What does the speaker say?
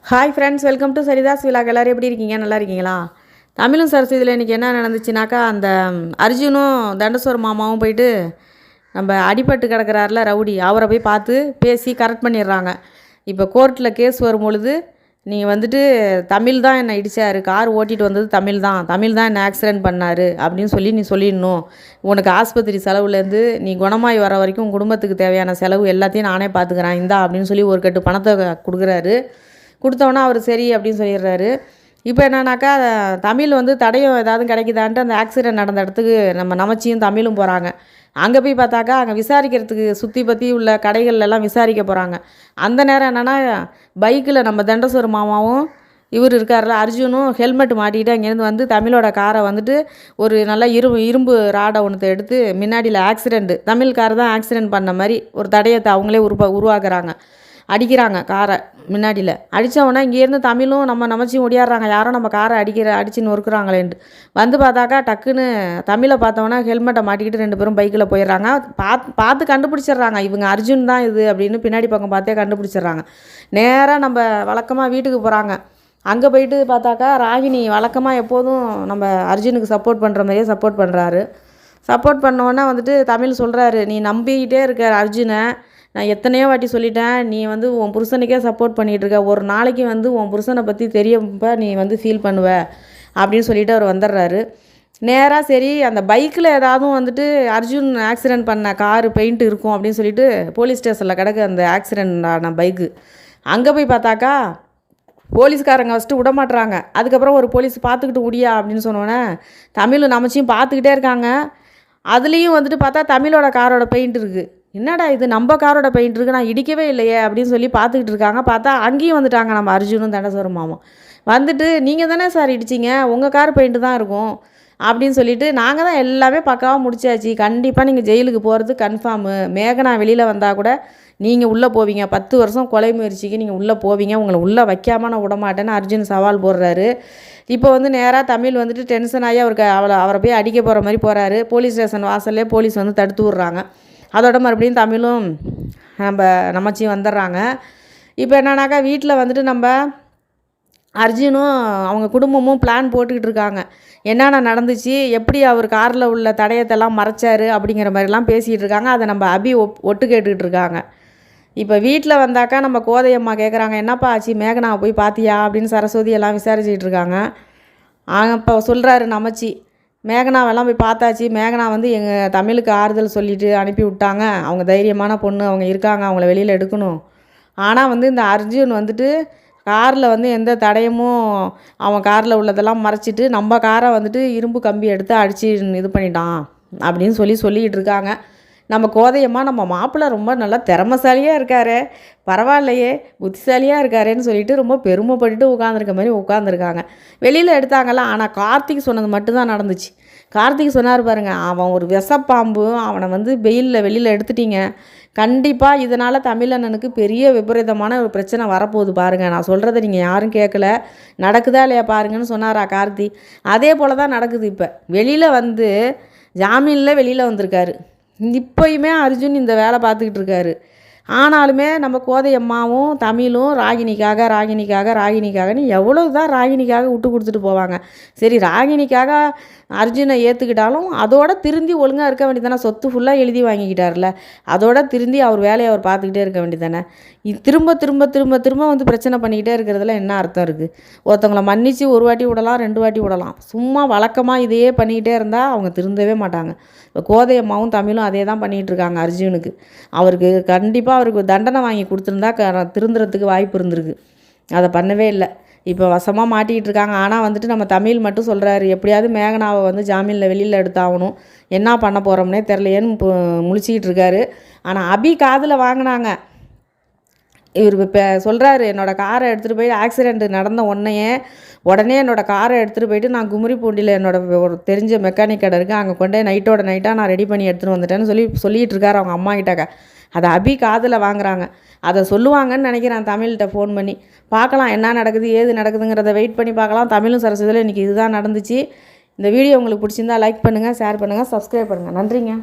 Hi friends, welcome to Saritha's vlog. எல்லோரும் எப்படி இருக்கீங்க? நல்லா இருக்கீங்களா? தமிழும் சரஸ்வதியில் இன்றைக்கி என்ன நடந்துச்சுனாக்கா, அந்த அர்ஜுனும் தண்டசோர மாமாவும் போயிட்டு நம்ம அடிபட்டு கிடக்கிறாருல ரவுடி, அவரை போய் பார்த்து பேசி கரெக்ட் பண்ணிடுறாங்க. இப்போ கோர்ட்டில் கேஸ் வரும்பொழுது நீங்கள் வந்துட்டு தமிழ் தான் என்னை இடித்தார், கார் ஓட்டிகிட்டு வந்தது தமிழ் தான் என்னை ஆக்சிடென்ட் பண்ணார் அப்படின்னு சொல்லி நீ சொல்லிடணும். உனக்கு ஆஸ்பத்திரி செலவுலேருந்து நீ குணமாய் வர வரைக்கும் உன் குடும்பத்துக்கு தேவையான செலவு எல்லாத்தையும் நானே பார்த்துக்கிறேன் இந்தா அப்படின்னு சொல்லி ஒரு கட்டு பணத்தை கொடுக்குறாரு. கொடுத்தோன்னா அவர் சரி அப்படின்னு சொல்லிடுறாரு. இப்போ என்னன்னாக்கா, தமிழ் வந்து தடயம் ஏதாவது கிடைக்குதான்ட்டு அந்த ஆக்சிடென்ட் நடந்த இடத்துக்கு நம்ம நமச்சியும் தமிழும் போகிறாங்க. அங்கே போய் பார்த்தாக்கா, அங்கே விசாரிக்கிறதுக்கு சுற்றி பற்றி உள்ள கடைகள்லாம் விசாரிக்க போகிறாங்க. அந்த நேரம் என்னென்னா, பைக்கில் நம்ம தண்டசோர மாமாவும் இவர் இருக்கார்ல அர்ஜுனும் ஹெல்மெட் மாட்டிக்கிட்டு அங்கேருந்து வந்து தமிழோட காரை வந்துட்டு ஒரு நல்லா இரும்பு ராடை ஒன்றத்தை எடுத்து முன்னாடியில் ஆக்சிடெண்ட்டு தமிழ் கார் தான் ஆக்சிடெண்ட் பண்ண மாதிரி ஒரு தடயத்தை அவங்களே உருவாக்குறாங்க. அடிக்கிறாங்க காரை முன்னாடியில். அடித்தவொடனே இங்கேருந்து தமிழும் நம்ம நமச்சியும் ஓடியாடுறாங்க, யாரும் நம்ம காரை அடித்து நொறுக்குறாங்களேன்ட்டு. வந்து பார்த்தாக்கா டக்குன்னு தமிழை பார்த்தோன்னா ஹெல்மெட்டை மாட்டிக்கிட்டு 2 பேரும் பைக்கில் போயிடுறாங்க. பார்த்து கண்டுபிடிச்சிட்றாங்க, இவங்க அர்ஜுன் தான் இது அப்படின்னு பின்னாடி பக்கம் பார்த்தே கண்டுபிடிச்சிட்றாங்க. நேராக நம்ம வழக்கமாக வீட்டுக்கு போகிறாங்க. அங்கே போயிட்டு பார்த்தாக்கா ராகினி வழக்கமாக எப்போதும் நம்ம அர்ஜுனுக்கு சப்போர்ட் பண்ணுற மாதிரியே சப்போர்ட் பண்ணுறாரு. சப்போர்ட் பண்ணோன்னே வந்துட்டு தமிழ் சொல்கிறாரு, நீ நம்பிக்கிட்டே இருக்க அர்ஜுனை, நான் எத்தனையோ வாட்டி சொல்லிட்டேன், நீ வந்து உன் புருஷனுக்கே சப்போர்ட் பண்ணிகிட்ருக்க, ஒரு நாளைக்கு வந்து உன் புருஷனை பற்றி தெரியப்போ நீ வந்து ஃபீல் பண்ணுவ அப்படின்னு சொல்லிவிட்டு அவர் வந்துடுறாரு. நேராக சரி அந்த பைக்கில் ஏதாவது வந்துட்டு அர்ஜுன் ஆக்சிடெண்ட் பண்ண காரு பெயிண்ட் இருக்கும் அப்படின்னு சொல்லிட்டு போலீஸ் ஸ்டேஷனில் கிடக்கு அந்த ஆக்சிடெண்ட் ஆன பைக்கு. அங்கே போய் பார்த்தாக்கா போலீஸ்காரங்க ஃபஸ்ட்டு விடமாட்டுறாங்க. அதுக்கப்புறம் ஒரு போலீஸ் பார்த்துக்கிட்டு உடியா அப்படின்னு சொன்னோன்னே தமிழ் நமச்சியும் பார்த்துக்கிட்டே இருக்காங்க. அதுலேயும் வந்துட்டு பார்த்தா தமிழோட காரோட பெயிண்ட் இருக்குது. என்னடா இது, நம்ம காரோட பெயிண்ட் இருக்குது, நான் இடிக்கவே இல்லையே அப்படின்னு சொல்லி பார்த்துக்கிட்டு இருக்காங்க. பார்த்தா அங்கேயும் வந்துட்டாங்க நம்ம அர்ஜுனும் தண்டசோர மாமாவும். வந்துட்டு நீங்கள் தானே சார் இடிச்சிங்க, உங்கள் கார் பெயிண்ட்டு தான் இருக்கும் அப்படின்னு சொல்லிட்டு, நாங்கள் தான் எல்லாமே பக்காவாக முடிச்சாச்சு, கண்டிப்பாக நீங்கள் ஜெயிலுக்கு போகிறது கன்ஃபார்மு, மேகனா வெளியில் வந்தால் கூட நீங்கள் உள்ளே போவீங்க, 10 வருஷம் கொலை முயற்சிக்கு நீங்கள் உள்ளே போவீங்க, உங்களை உள்ளே வைக்காமல் நான் விடமாட்டேன்னு அர்ஜுன் சவால் போடுறாரு. இப்போ வந்து நேராக தமிழ் வந்துட்டு டென்ஷன் ஆகி அவரை போய் அடிக்க போகிற மாதிரி போகிறாரு. போலீஸ் ஸ்டேஷன் வாசல்லே போலீஸ் வந்து தடுத்து விட்றாங்க. அதோட மறுபடியும் தமிழும் நம்ம நமச்சியும் வந்துடுறாங்க. இப்போ என்னன்னாக்கா வீட்டில் வந்துட்டு நம்ம அர்ஜுனும் அவங்க குடும்பமும் பிளான் போட்டுக்கிட்டு இருக்காங்க. என்னென்ன நடந்துச்சு, எப்படி அவர் காரில் உள்ள தடயத்தெல்லாம் மறைச்சார் அப்படிங்கிற மாதிரிலாம் பேசிகிட்டு இருக்காங்க. அதை நம்ம அபி ஒட்டு கேட்டுக்கிட்டு இருக்காங்க. இப்போ வீட்டில் வந்தாக்கா நம்ம கோதையம்மா கேட்குறாங்க, என்னப்பா ஆச்சு, மேகனாவை போய் பார்த்தியா அப்படின்னு சரஸ்வதி எல்லாம் விசாரிச்சுக்கிட்டு இருக்காங்க. இப்போ சொல்கிறாரு நமச்சி, மேகனாவெல்லாம் போய் பார்த்தாச்சு, மேகனா வந்து எங்கள் தமிழுக்கு ஆறுதல் சொல்லிவிட்டு அனுப்பி விட்டாங்க, அவங்க தைரியமான பொண்ணு, அவங்க இருக்காங்க, அவங்கள வெளியில் எடுக்கணும். ஆனால் வந்து இந்த அர்ஜுன் வந்துட்டு காரில் வந்து எந்த தடயமும் அவன் காரில் உள்ளதெல்லாம் மறைச்சிட்டு நம்ம காரை வந்துட்டு இரும்பு கம்பி எடுத்து அடித்து இது பண்ணிட்டான் அப்படின்னு சொல்லிக்கிட்டு இருக்காங்க. நம்ம கோதையம்மா, நம்ம மாப்பிள்ளை ரொம்ப நல்லா திறமசாலியாக இருக்காரு, பரவாயில்லையே புத்திசாலியாக இருக்காருன்னு சொல்லிட்டு ரொம்ப பெருமைப்பட்டுட்டு உட்காந்துருக்க மாதிரி உட்காந்துருக்காங்க. வெளியில் எடுத்தாங்கல்ல, ஆனால் கார்த்திக் சொன்னது மட்டும்தான் நடந்துச்சு. கார்த்திக் சொன்னார் பாருங்க, அவன் ஒரு விஷப்பாம்பு, அவனை வந்து வெளியில் எடுத்துட்டீங்க, கண்டிப்பாக இதனால் தமிழண்ணனுக்கு பெரிய விபரீதமான ஒரு பிரச்சனை வரப்போகுது பாருங்கள், நான் சொல்கிறத நீங்கள் யாரும் கேட்கல, நடக்குதா இல்லையா பாருங்கன்னு சொன்னாரா கார்த்தி. அதே போல் தான் நடக்குது. இப்போ வெளியில் வந்து ஜாமீனில் வெளியில் வந்திருக்காரு. இப்போயுமே அர்ஜுன் இந்த வேலை பார்த்துக்கிட்டு இருக்காரு. ஆனாலுமே நம்ம கோதையம்மாவும் தமிழும் ராகினிக்காகன்னு எவ்வளோ தான் ராகினிக்காக விட்டு கொடுத்துட்டு போவாங்க. சரி, ராகினிக்காக அர்ஜுனை ஏற்றுக்கிட்டாலும் அதோட திருந்தி ஒழுங்காக இருக்க வேண்டியதானே, சொத்து ஃபுல்லாக எழுதி வாங்கிக்கிட்டார்ல, அதோட திருந்தி அவர் வேலையை அவர் பார்த்துக்கிட்டே இருக்க வேண்டியதானே. திரும்ப திரும்ப திரும்ப திரும்ப வந்து பிரச்சனை பண்ணிக்கிட்டே இருக்கிறதுல என்ன அர்த்தம் இருக்குது? ஒருத்தவங்களை மன்னித்து 1 வாட்டி விடலாம், 2 வாட்டி விடலாம், சும்மா வழக்கமாக இதையே பண்ணிக்கிட்டே இருந்தால் அவங்க திருந்தவே மாட்டாங்க. இப்போ கோதையம்மாவும் தமிழும் அதே தான் பண்ணிகிட்டு இருக்காங்க அர்ஜுனுக்கு. அவருக்கு கண்டிப்பாக அவருக்கு தண்டனை வாங்கி கொடுத்துருந்தா திருந்துறதுக்கு வாய்ப்பு இருந்திருக்கு. அதை பண்ணவே இல்லை. இப்போ வசமாக மாட்டிக்கிட்டு இருக்காங்க. ஆனால் வந்துட்டு நம்ம தமிழ் மட்டும் சொல்கிறாரு, எப்படியாவது மேகனாவை வந்து ஜாமீனில் வெளியில் எடுத்தாகணும், என்ன பண்ண போகிறோம்னே தெரிலையேன்னு முழிச்சிக்கிட்டு இருக்காரு. ஆனால் அபி காதில் வாங்கினாங்க. இவர் இப்போ சொல்கிறாரு, என்னோடய காரை எடுத்துகிட்டு போய் ஆக்சிடெண்ட் நடந்த உடனே என்னோடய காரை எடுத்துகிட்டு போயிட்டு நான் குமரிப்பூண்டியில் ஒரு தெரிஞ்ச மெக்கானிக் கடை இருக்குது, அங்கே கொண்டே நைட்டாக நான் ரெடி பண்ணி எடுத்துகிட்டு வந்துட்டேன்னு சொல்லிகிட்டு இருக்காரு அவங்க அம்மா கிட்டக்க. அதை அபி காதில் வாங்குறாங்க. அதை சொல்லுவாங்கன்னு நினைக்கிறேன் தமிழ்கிட்ட ஃபோன் பண்ணி. பார்க்கலாம் என்ன நடக்குது ஏது நடக்குதுங்கிறத வெயிட் பண்ணி பார்க்கலாம். தமிழும் சரஸ்வதியில் இன்றைக்கி இதுதான் நடந்துச்சு. இந்த வீடியோ உங்களுக்கு பிடிச்சிருந்தா லைக் பண்ணுங்கள், ஷேர் பண்ணுங்கள், சப்ஸ்கிரைப் பண்ணுங்கள். நன்றிங்க.